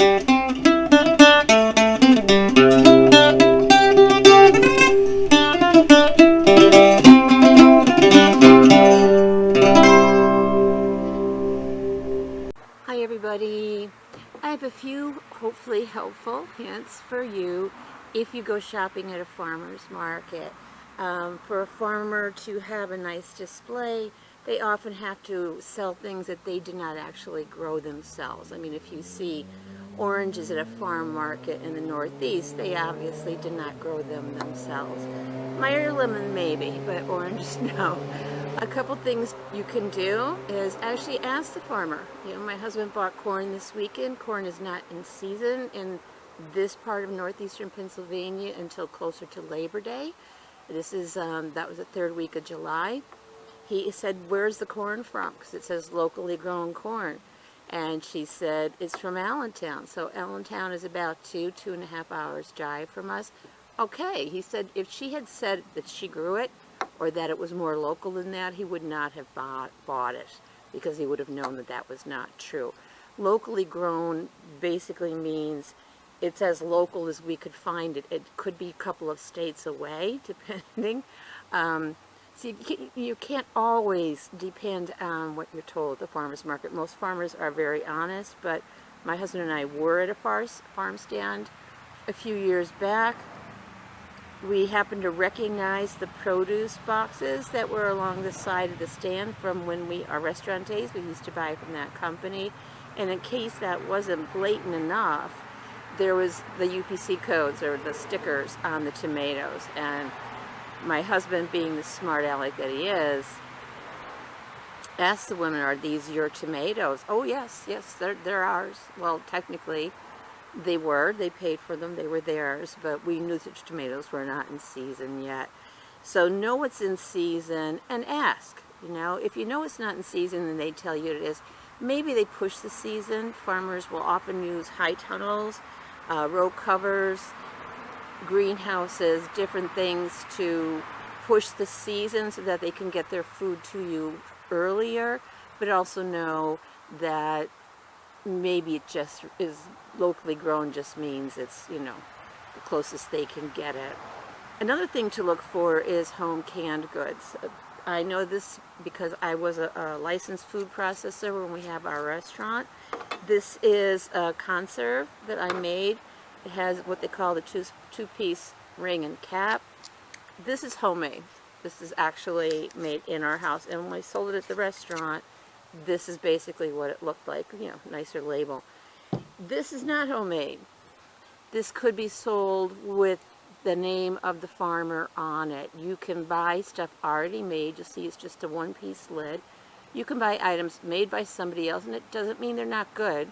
Hi everybody, I have a few hopefully helpful hints for you if you go shopping at a farmer's market. For a farmer to have a nice display, they often have to sell things that they did not actually grow themselves. I mean, if you see oranges at a farm market in the Northeast, they obviously did not grow them themselves. Meyer lemon maybe, but oranges no. A couple things you can do is actually ask the farmer. You know, my husband bought corn this weekend. Corn is not in season in this part of northeastern Pennsylvania until closer to Labor Day. This is, that was the third week of July. He said, "Where's the corn from?" Because it says locally grown corn. And she said, "It's from Allentown." So Allentown is about 2.5 hours drive from us. Okay, he said if she had said that she grew it or that it was more local than that, he would not have bought it because he would have known that that was not true. Locally grown basically means it's as local as we could find it. It could be a couple of states away, depending. So you can't always depend on what you're told at the farmer's market. Most farmers are very honest, but my husband and I were at a farm stand a few years back. We happened to recognize the produce boxes that were along the side of the stand from when our restaurant days. We used to buy from that company. And in case that wasn't blatant enough, there was the UPC codes or the stickers on the tomatoes. And my husband, being the smart aleck that he is, asked the woman, "Are these your tomatoes?" "Oh yes, yes, they're ours." Well, technically they were. They paid for them. They were theirs, but we knew that tomatoes were not in season yet. So know what's in season and ask. You know, if you know it's not in season and they tell you it is, maybe they push the season. Farmers will often use high tunnels, row covers, greenhouses, different things to push the season so that they can get their food to you earlier, but also know that maybe it just is locally grown, just means it's, you know, the closest they can get it. Another thing to look for is home canned goods. I know this because I was a licensed food processor when we have our restaurant. This is a conserve that I made. It has what they call the two-piece ring and cap. This is homemade. This is actually made in our house. And when I sold it at the restaurant, this is basically what it looked like, you know, nicer label. This is not homemade. This could be sold with the name of the farmer on it. You can buy stuff already made. You'll see it's just a one-piece lid. You can buy items made by somebody else, and it doesn't mean they're not good,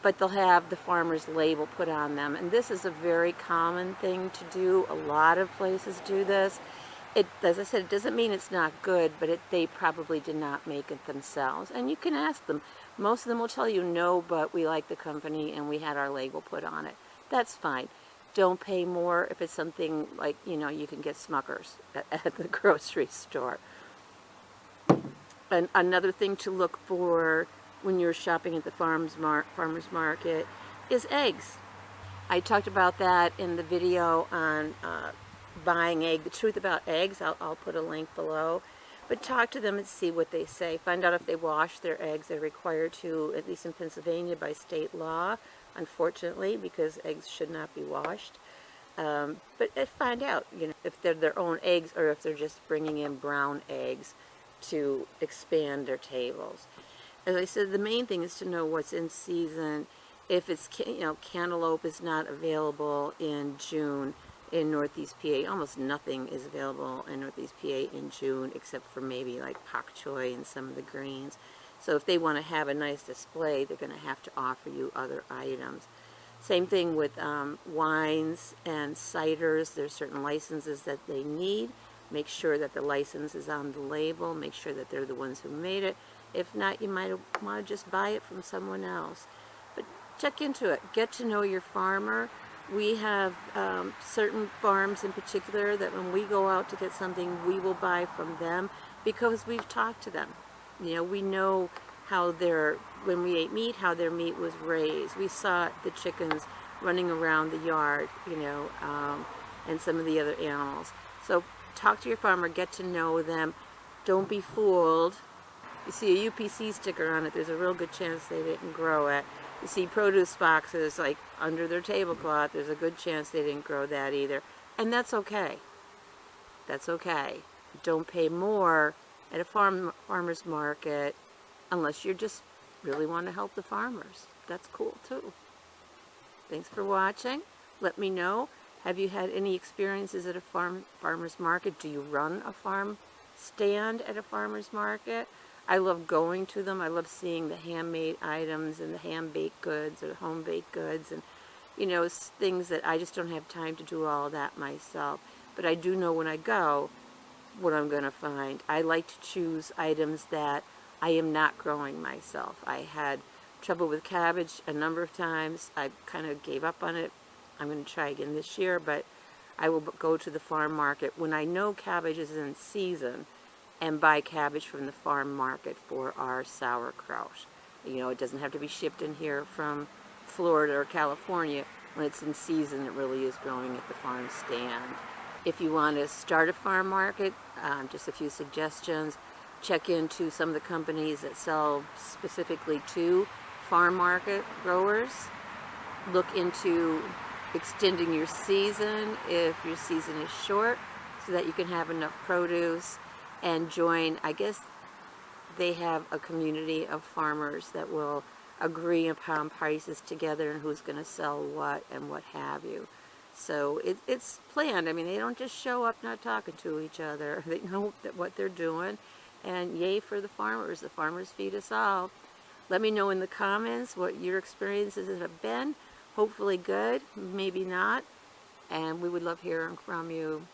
but they'll have the farmer's label put on them. And this is a very common thing to do. A lot of places do this. As I said, it doesn't mean it's not good, but they probably did not make it themselves. And you can ask them. Most of them will tell you, "No, but we like the company and we had our label put on it." That's fine. Don't pay more if it's something like, you know, you can get Smuckers at the grocery store. And another thing to look for when you're shopping at the farmer's market is eggs. I talked about that in the video on buying egg. The truth about eggs, I'll put a link below. But talk to them and see what they say. Find out if they wash their eggs. They're required to, at least in Pennsylvania, by state law, unfortunately, because eggs should not be washed. But find out, you know, if they're their own eggs or if they're just bringing in brown eggs to expand their tables. As I said, the main thing is to know what's in season. If it's, you know, cantaloupe is not available in June in Northeast PA. Almost nothing is available in Northeast PA in June except for maybe like pak choy and some of the greens. So if they want to have a nice display, they're going to have to offer you other items. Same thing with wines and ciders. There's certain licenses that they need. Make sure that the license is on the label. Make sure that they're the ones who made it. If not, you might want to just buy it from someone else. But check into it. Get to know your farmer. We have certain farms in particular that when we go out to get something, we will buy from them because we've talked to them. You know, we know when we ate meat, how their meat was raised. We saw the chickens running around the yard, and some of the other animals. So talk to your farmer, get to know them. Don't be fooled. You see a UPC sticker on it, there's a real good chance they didn't grow it. You see produce boxes like under their tablecloth, there's a good chance they didn't grow that either. And that's okay. That's okay. Don't pay more at a farmer's market unless you just really want to help the farmers. That's cool too. Thanks for watching. Let me know. Have you had any experiences at a farmer's market? Do you run a farm stand at a farmer's market? I love going to them. I love seeing the handmade items and the hand-baked goods or the home-baked goods and, things that I just don't have time to do all that myself. But I do know when I go what I'm going to find. I like to choose items that I am not growing myself. I had trouble with cabbage a number of times. I kind of gave up on it. I'm going to try again this year, but I will go to the farm market when I know cabbage is in season and buy cabbage from the farm market for our sauerkraut. It doesn't have to be shipped in here from Florida or California. When it's in season, it really is growing at the farm stand. If you want to start a farm market, just a few suggestions. Check into some of the companies that sell specifically to farm market growers. Look into extending your season if your season is short so that you can have enough produce, and join, I guess they have a community of farmers that will agree upon prices together and who's going to sell what and what have you. So it's planned. I mean, they don't just show up not talking to each other. They know what they're doing, and yay for the farmers. The farmers feed us all. Let me know in the comments what your experiences have been. Hopefully good, maybe not, and we would love hearing from you.